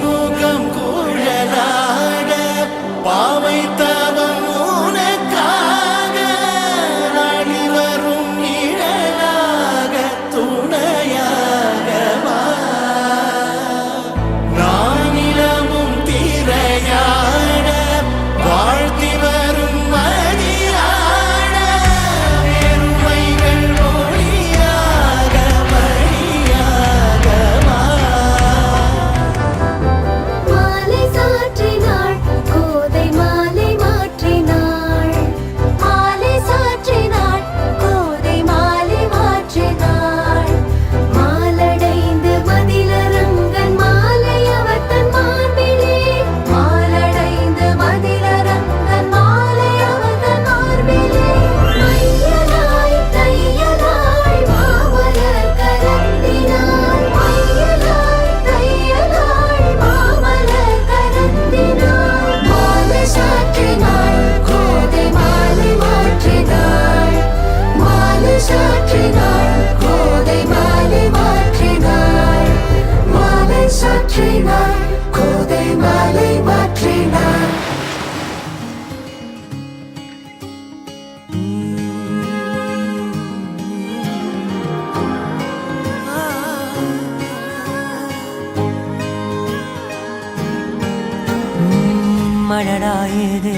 முகம் குழலாட பாவை தவம் உனக்காக நாடி வரும் நிழலாக துணையாக வா. நானிலமும் திரையாட வாழ்த்தி வரும் மதியாட பெருமைகள் மொழியாக வழியாக வா. மாலை சாற்றினாள் கோதை மாலை மாற்றினாள். மாலை சாற்றினாள் கோதை மாலை மாற்றினாள். மாலடைந்து மதிலரங்கன் மாலை அவர் தன் மார்பிலே. மாலடைந்து மதிலரங்கன் மாலை அவர் தன் மார்பிலே. மையலாய் தையலாய் மாமலர் கரத்தினாள். மையலாய் தையலாய் மாமலர் கரத்தினாள். மாலை சாற்றினாள் கோதை மாலை மாற்றினாள். மாலை சாற்றினாள் கோதை மாலை மாற்றினாள். மாலை சாற்றினாள் கோதை மாலை மாற்றினாள். மழடா இது